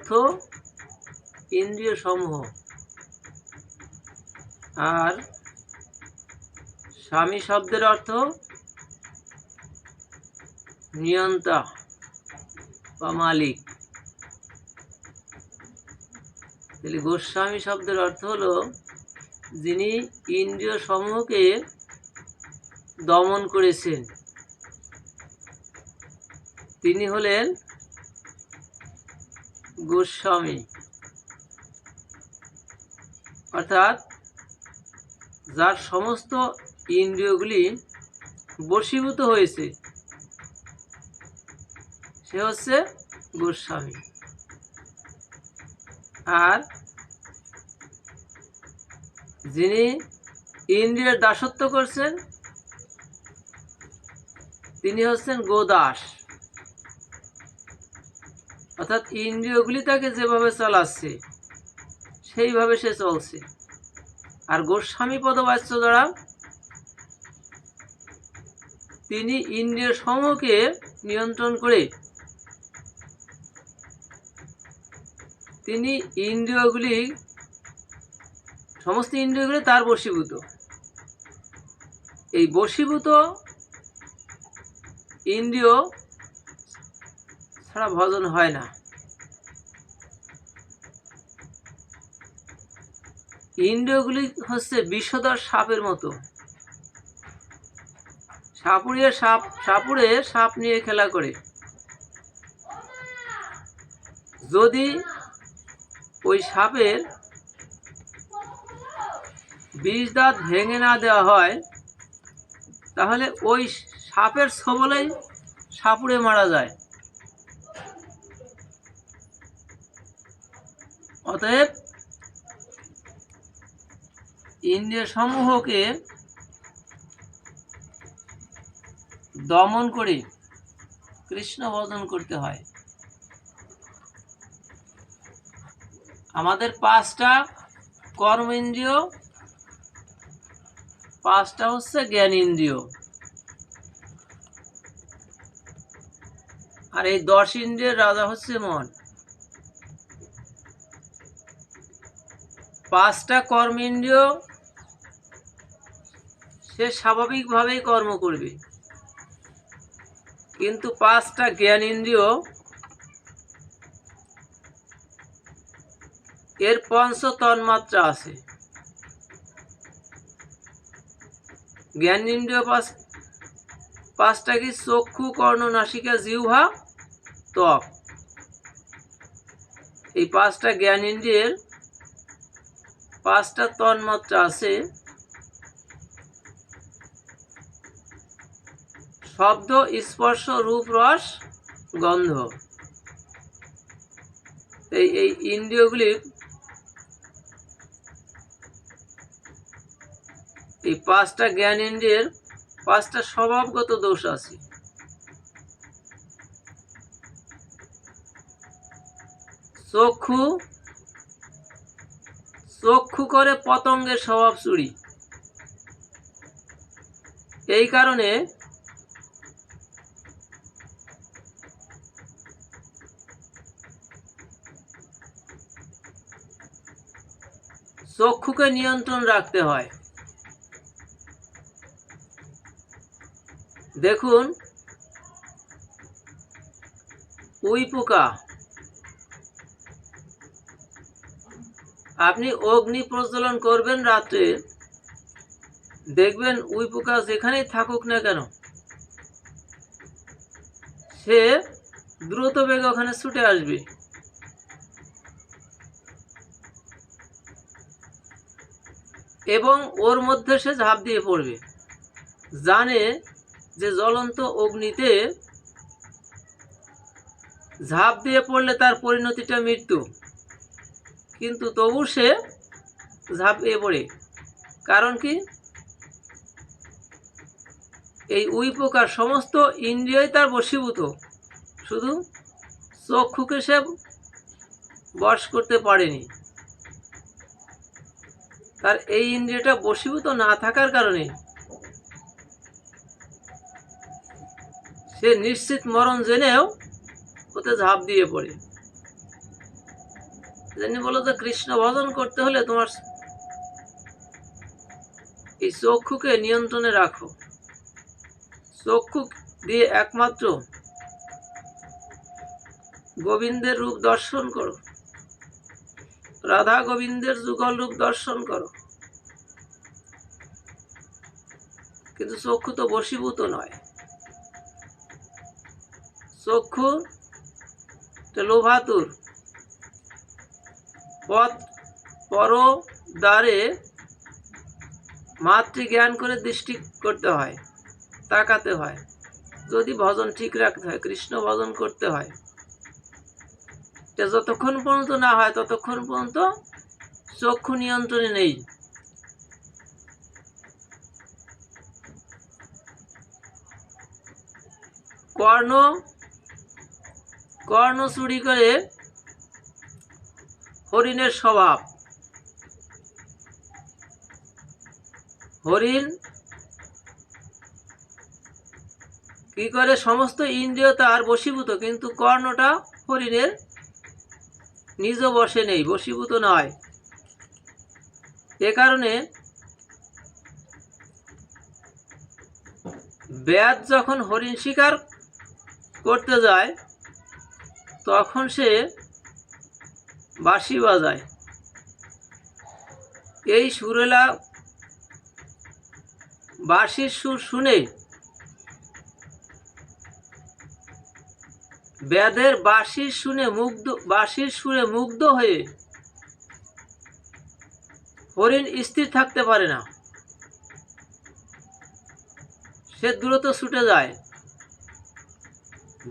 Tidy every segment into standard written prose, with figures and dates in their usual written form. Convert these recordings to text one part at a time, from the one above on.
অর্থ ইন্দ্রিয় সমূহ, আর স্বামী শব্দের অর্থ নিয়ন্তা বা মালিক। তাহলে গোস্বামী শব্দের অর্থ হলো যিনি ইন্দ্রিয় সমূহকে দমন করেছেন, তিনি হলেন গোস্বামী। অর্থাৎ যার সমস্ত ইন্দ্রিয়গুলি বশীভূত হয়েছে সে হচ্ছে গোস্বামী। আর যিনি ইন্দ্রিয়ের দাসত্ব করছেন তিনি হচ্ছেন গোদাস। অর্থাৎ ইন্দ্রিয়গুলি তাকে যেভাবে চালাচ্ছে সেইভাবে সে চলছে। আর গোস্বামী পদবাচ্য দ্বারা তিনি ইন্দ্রিয় সমূহকে নিয়ন্ত্রণ করে তিনি সমস্ত ইন্দ্রিয়গুলি তার বশীভূত। এই বশীভূত ইন্দ্রিয় ছাড়া ভজন হয় না। ইন্দ্রিয়গুলি হচ্ছে বিষধর সাপের মতো। সাপুড়ে সাপ নিয়ে খেলা করে। যদি ওই সাপের বিষ দাঁত ভেঙে না দেওয়া হয় তাহলে ওই সাপের ছোবলেই সাপুড়ে মারা যায়। অতএব ইন্দ্রিয় সমূহকে দমন করে কৃষ্ণ ভজন করতে হয়। আমাদের 5টা কর্মেন্দ্রিয়, 5টা হচ্ছে জ্ঞান ইন্দ্রিয়, আর এই 10 ইন্দ্রিয়ের রাজা হচ্ছে মন। 5টা কর্মেন্দ্রিয় সে স্বাভাবিকভাবেই কর্ম করবে, কিন্তু 5টা জ্ঞান ইন্দ্রিয় এর পঞ্চ তন্মাত্রা আছে। জ্ঞান ইন্দ্রিয় 5টা কি? চক্ষু, কর্ণ, নাসিকা, জিহ্বা, ত্বক। এই 5টা জ্ঞান ইন্দ্রিয়ের 5টা তন্মাত্রা আছে। শব্দ, স্পর্শ, রূপ, রস, গন্ধ। এই ইন্দ্রিয়গুলি, এই 5টা জ্ঞান ইন্দ্রিয়ের 5টা স্বভাবগত দোষ আছে। চক্ষু করে পতঙ্গের স্বভাব চুরি। এই কারণে চক্ষুকে নিয়ন্ত্রণ রাখতে হয়। দেখুন, উই পোকা, আপনি অগ্নি প্রজ্বলন করবেন রাত্রে, দেখবেন উই পোকা যেখানেই থাকুক না কেন সে দ্রুত বেগে ওখানে ছুটে আসবে। এবং ওর মধ্যে সে ঝাঁপ দিয়ে পড়বে। জানে যে জ্বলন্ত অগ্নিতে ঝাঁপ দিয়ে পড়লে তার পরিণতিটা মৃত্যু, কিন্তু তবু সে ঝাঁপিয়ে পড়ে। কারণ কি? এই উই পোকার সমস্ত ইন্দ্রিয়ই তার বশীভূত, শুধু চক্ষুকে সে বশ করতে পারেনি। তার এই ইন্দ্রিয়টা বশীভূত না থাকার কারণে সে নিশ্চিত মরণ জেনেও ওতে ঝাঁপ দিয়ে পড়ে। যেমনি বলো যে কৃষ্ণ ভজন করতে হলে তোমার এই চক্ষুকে নিয়ন্ত্রণে রাখো, চক্ষু দিয়ে একমাত্র গোবিন্দের রূপ দর্শন করো, রাধা গোবিন্দের যুগল রূপ দর্শন করো। কিন্তু চক্ষু তো বশীভূত নয়, চক্ষু লোভাতুর, পথ পর দ্বারে মাতৃজ্ঞান করে দৃষ্টি করতে হয়, তাকাতে হয়। যদি ভজন ঠিক রাখতে হয়, কৃষ্ণ ভজন করতে হয়, যতক্ষণ পর্যন্ত না হয় ততক্ষণ পর্যন্ত চক্ষু নিয়ন্ত্রণে নেই। কর্ণ চুরি করে হরিণের স্বভাব। হরিণ কি করে, সমস্ত ইন্দ্রিয় তার বশীভূত, কিন্তু কর্ণটা হরিণের নিজ বশে নেই, বশীভূত নয়। এ কারণে ব্যাধ যখন হরিণ শিকার করতে যায় তখন সে বাঁশি বাজায়। এই সুরেলা বাঁশির সুর শুনে ব্যাধের বাঁশির সুরে মুগ্ধ হয়ে হরিণ স্থির থাকতে পারে না, সে দ্রুত ছুটে যায়।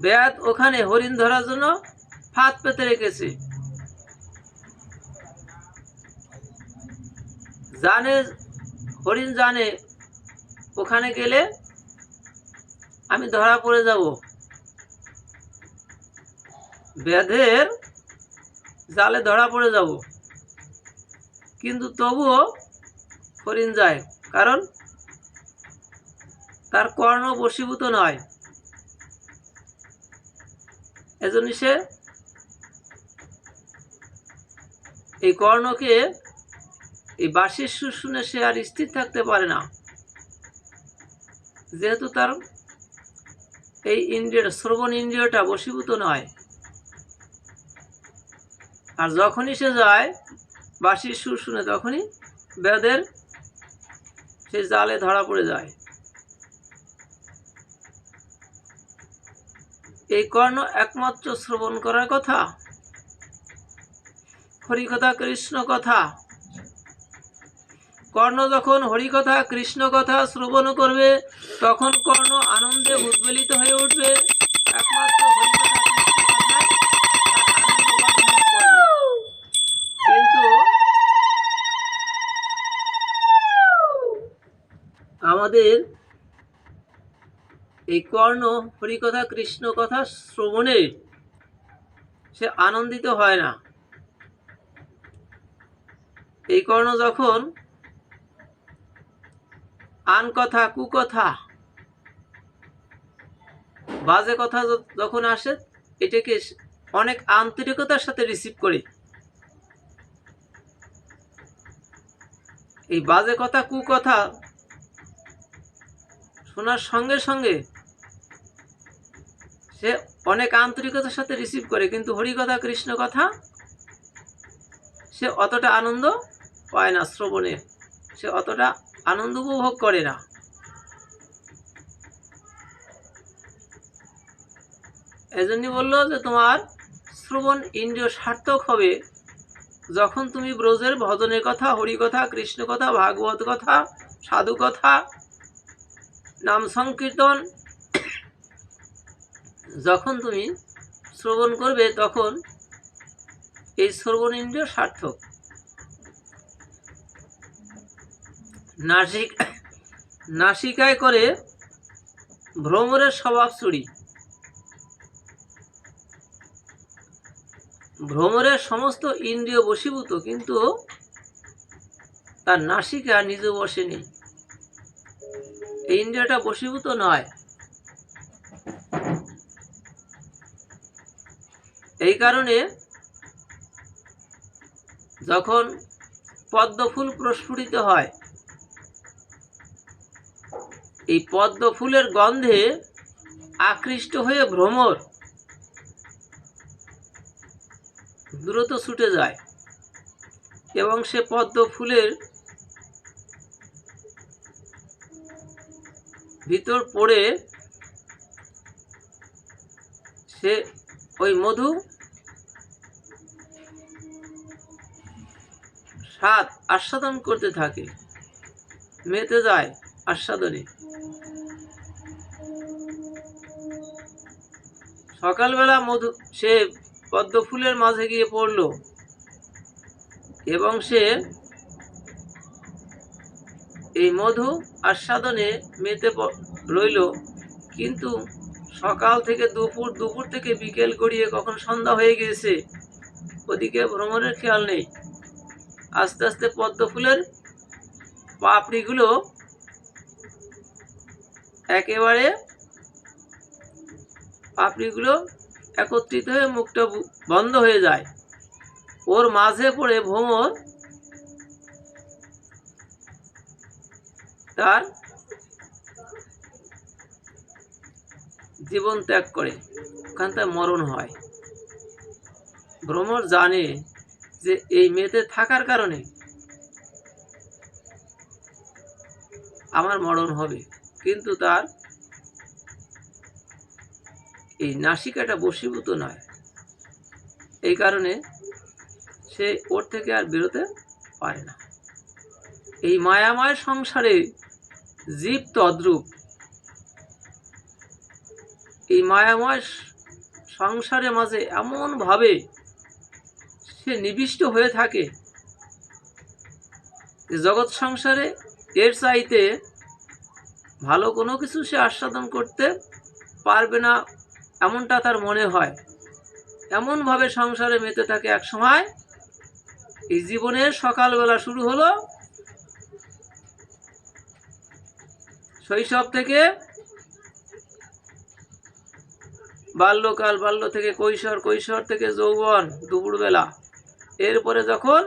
ব্যাধ ওখানে হরিণ ধরার জন্য ফাঁদ পেতে রেখেছে, হরিণ জানে ওখানে গেলে আমি ধরা পড়ে যাব, ব্যাধের জালে ধরা পড়ে যাব। কিন্তু তবুও হরিণ যায়, কারণ তার কর্ণ বশীভূত নয়। এজন্য সে এই কর্ণকে, এই বাঁশির সুর শুনে সে আর স্থির থাকতে পারে না, যেহেতু তার এই ইন্দ্রিয়টা, শ্রবণ ইন্দ্রিয়টা বশীভূত নয়। আর যখনই সে যায় বাঁশির সুর শুনে, তখনই ব্যাধের সে জালে ধরা পড়ে যায়। এই কর্ণ একমাত্র শ্রবণ করার কথা, হরিকথা কৃষ্ণ কথা। কর্ণ যখন হরিকথা কৃষ্ণ কথা শ্রবণ করবে তখন কর্ণ আনন্দে উদ্বেলিত হয়ে উঠবে। একমাত্র হরিকথা কৃষ্ণ কথায় কিন্তু আমাদের এই কর্ণ হরিকথা কৃষ্ণ কথা শ্রবণে সে আনন্দিত হয় না। এই কর্ণ যখন আন কথা, কুকথা, বাজে কথা যখন আসে, এটাকে অনেক আন্তরিকতার সাথে রিসিভ করে। এই বাজে কথা, কুকথা শোনার সঙ্গে সঙ্গে সে অনেক আন্তরিকতার সাথে রিসিভ করে, কিন্তু হরিকথা কৃষ্ণ কথা সে অতটা আনন্দ পায় না, শ্রবণে সে অতটা আনন্দ উপভোগ করে না। এজন্যই বললো যে তোমার শ্রবণ ইন্দ্রিয় সার্থক হবে যখন তুমি ব্রজের ভজনের কথা, হরিকথা কৃষ্ণ কথা, ভাগবত কথা, সাধু কথা, নাম সংকীর্তন যখন তুমি শ্রবণ করবে, তখন এই শ্রবণ ইন্দ্রিয় সার্থক। নাসিকায় করে ভ্রমরের স্বভাব চুরি। ভ্রমরের সমস্ত ইন্দ্রিয় বশীভূত, কিন্তু তার নাসিকা নিজ বশে নেই, এই ইন্দ্রিয়টা বশীভূত নয়। এই কারণে যখন পদ্মফুল প্রস্ফুটিত হয়, এই পদ্মফুলের গন্ধে আকৃষ্ট হয়ে ভ্রমর দ্রুত ছুটে যায় এবং সে পদ্মফুলের ভিতর পড়ে সে ওই মধু স্বাদ আস্বাদন করতে থাকে, মেতে যায় আস্বাদনে। সকালবেলা মধু সে পদ্মফুলের মাঝে গিয়ে পড়ল এবং সে এই মধু আস্বাদনে মেতে রইল, কিন্তু সকাল থেকে দুপুর, দুপুর থেকে বিকেল গড়িয়ে কখন সন্ধ্যা হয়ে গিয়েছে, ওদিকে ভ্রমণের খেয়াল নেই। আস্তে আস্তে পদ্মফুলের পাপড়িগুলো একেবারে পাপড়িগুলো একত্রিত হয়ে মুখটা বন্ধ হয়ে যায়। ওর মাঝে পড়ে ভ্রমর তার জীবন ত্যাগ করে, ওখান থেকে মরণ হয়। ভ্রমর জানে যে এই মেতে থাকার কারণে আমার মরণ হবে, কিন্তু তার এই নাসিকাটা বশীভূত নয়, এই কারণে সে ওর থেকে আর বেরোতে পারে না। এই মায়াময় সংসারে জীব তদ্রূপ। এই মায়াময় সংসারের মাঝে এমনভাবে সে নিবিষ্ট হয়ে থাকে যে জগৎ সংসারে এর চাইতে ভালো কোনো কিছু সে আস্বাদন করতে পারবে না, এমনটা তার মনে হয়। এমনভাবে সংসারে মেতে থাকে। এক সময় এই জীবনের সকালবেলা শুরু হলো, শৈশব থেকে বাল্যকাল, বাল্য থেকে কৈশোর, কৈশোর থেকে যৌবন, দুপুরবেলা, এরপরে যখন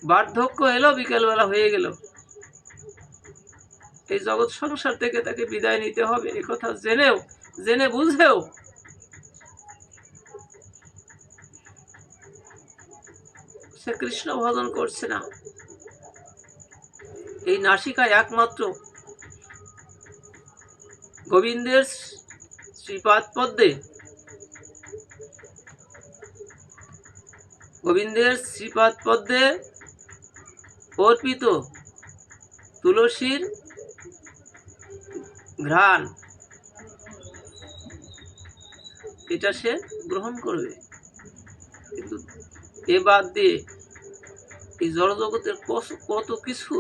বার্ধক্য এলো, বিকেলবেলা হয়ে গেল। এই জগৎ সংসার থেকে তাকে বিদায় নিতে হবে, একথা জেনে বুঝেও সে কৃষ্ণ ভজন করছে না। এই নাসিকায় একমাত্র গোবিন্দের শ্রীপাদ পদ্মে, গোবিন্দের শ্রীপাদ পদ্মে অর্পিত তুলসীর ঘ্রাণ, এটা সে গ্রহণ করবে। কিন্তু এ বাদ দিয়ে এই জড়জগতের কত কিছু,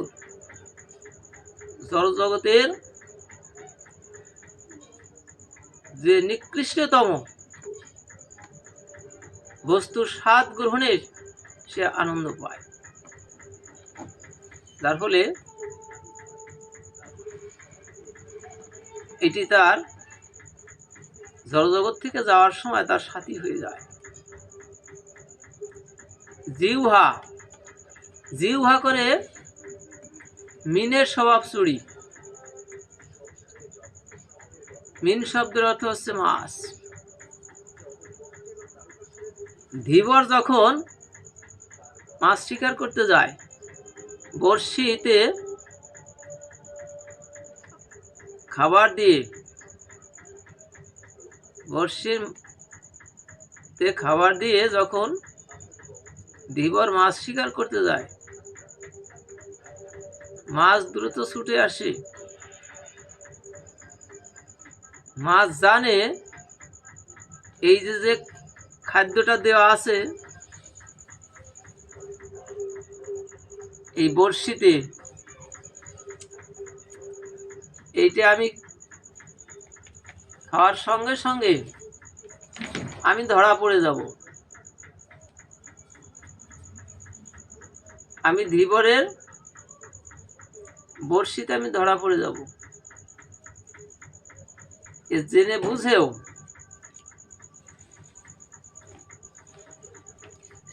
জড়জগতের যে নিকৃষ্টতম বস্তুর স্বাদ গ্রহণের সে আনন্দ পায়, যার ফলে এটি তার জড়জগৎ থেকে যাওয়ার সময় তার সাথী হয়ে যায়। জিহ্বা করে মিনের স্বভাব চুরি। মিন শব্দের অর্থ হচ্ছে মাছ। ধীবর যখন মাছ শিকার করতে যায়, বড়শিতে খাবার দিয়ে, বড়শিতে খাবার দিয়ে যখন ধীবর মাছ শিকার করতে যায়, মাছ দ্রুত ছুটে আসে। মাছ জানে এই যে খাদ্যটা দেওয়া আছে এই বড়শিতে, এইটা আমি খাওয়ার সঙ্গে সঙ্গে আমি ধরা পড়ে যাব, আমি ধীবরের বড়শিতে আমি ধরা পড়ে যাব। জেনে বুঝেও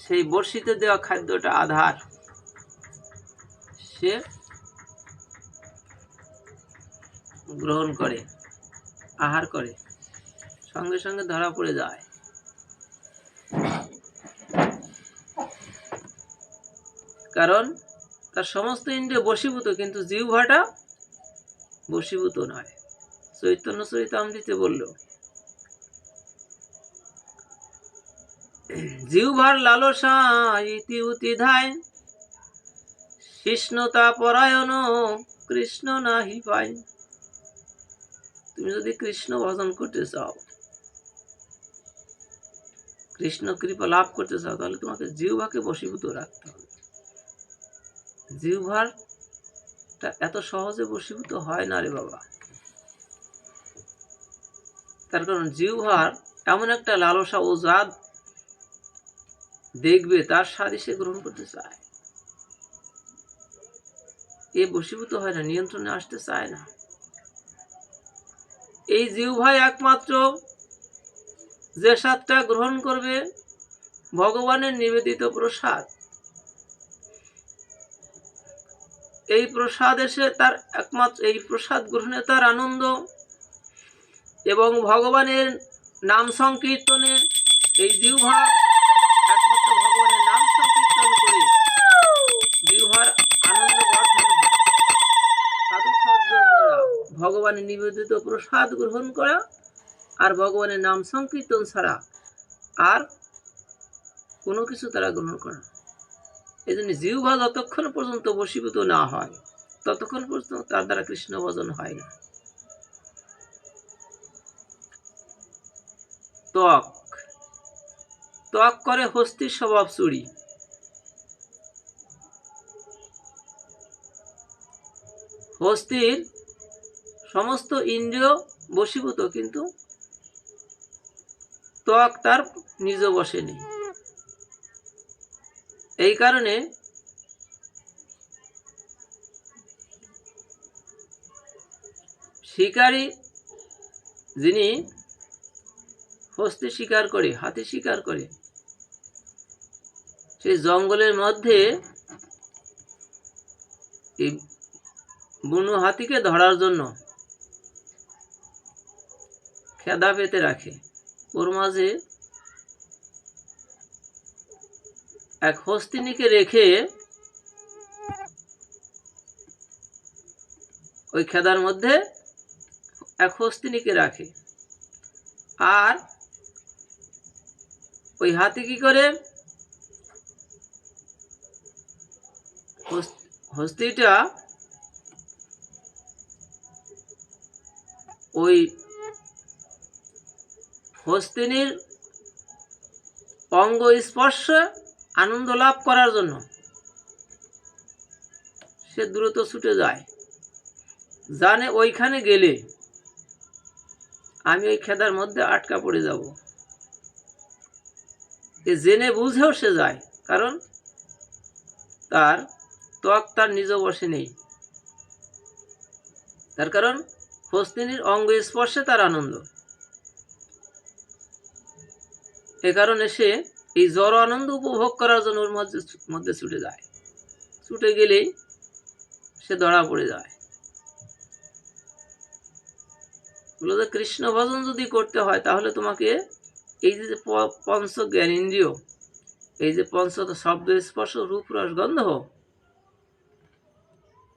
সেই বড়শিতে দেওয়া খাদ্যটা আধার, সে গ্রহণ করে, আহার করে, সঙ্গে সঙ্গে ধরা পড়ে যায়। কারণ তার সমস্ত ইন্দ্রিয় বশীভূত, কিন্তু জিহ্বাটা বশীভূত নয়। চৈতন্য চরিতামৃতে বলল, জিহ্বার লালসা ইতি উতি ধায়, কৃষ্ণতা পরায়ণ কৃষ্ণ নাহি পাই। তুমি যদি কৃষ্ণ ভজন করতে চাও, কৃষ্ণ কৃপা লাভ করতে চাও, তাহলে তোমাকে জিহ্বাকে বশীভূত রাখতে হবে। জিহ্বারটা এত সহজে বশীভূত হয় না রে বাবা। তার কারণ জিহ্বার এমন একটা লালসা, ও যা দেখবে তার স্বাদই সে গ্রহণ করতে চায়। এ বশীভূত হয় না, নিয়ন্ত্রণে আসতে চায় না। এই জিহ্বাই একমাত্র যে স্বাদটা গ্রহণ করবে ভগবানের নিবেদিত প্রসাদ, এই প্রসাদ এসে তার একমাত্র এই প্রসাদ গ্রহণে তার আনন্দ, এবং ভগবানের নাম সংকীর্তনে এই জিহ্বা একমাত্র ভগবানের নাম সংকীর্তন করে জিহ্বার আনন্দ বর্ধন হয়। সাধু সজ্জন দ্বারা ভগবানের নিবেদিত প্রসাদ গ্রহণ করা আর ভগবানের নাম সংকীর্তন ছাড়া আর কোনো কিছু তারা গ্রহণ করে না। এই জন্য জিহ্বা যতক্ষণ পর্যন্ত বশীভূত না হয়, ততক্ষণ পর্যন্ত তার দ্বারা কৃষ্ণ ভজন হয় না। ত্বক, ত্বক করে হস্তির স্বভাব চুরি। হস্তির সমস্ত ইন্দ্রিয় বশীভূত, কিন্তু ত্বক তার নিজ বশে নেই। এই কারণে শিকারী যিনি হস্তি শিকার করে, হাতি শিকার করে, সেই জঙ্গলের মধ্যে এই বুনো হাতিকে ধরার জন্য খেদা পেতে রাখে। ওর মাঝে এক হস্তিনীকে রেখে ওই খেদার মধ্যে এক হস্তিনীকে রাখে, আর ওই হাতি কি করে, হস্তিটা ওই হস্তিনীর অঙ্গ স্পর্শে আনন্দ লাভ করার জন্য সে দ্রুত ছুটে যায়। জানে ওইখানে গেলে আমি ওই খেদার মধ্যে আটকা পড়ে যাব। এ জেনে বুঝেও সে যায়, কারণ তার ত্বক তার নিজ বশে নেই। তার কারণ হস্তিনীর অঙ্গ স্পর্শে তার আনন্দ। এ কারণে সে এই জড় আনন্দ উপভোগ করার জন্য ওর মধ্যে ছুটে যায়। ছুটে গেলেই সে ধরা পড়ে যায়। বলো যে কৃষ্ণ ভজন যদি করতে হয়, তাহলে তোমাকে এই যে পঞ্চ জ্ঞানেন্দ্রিয়, এই যে পঞ্চত শব্দ স্পর্শ রূপ রস গন্ধ,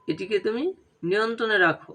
এটিকে তুমি নিয়ন্ত্রণে রাখো।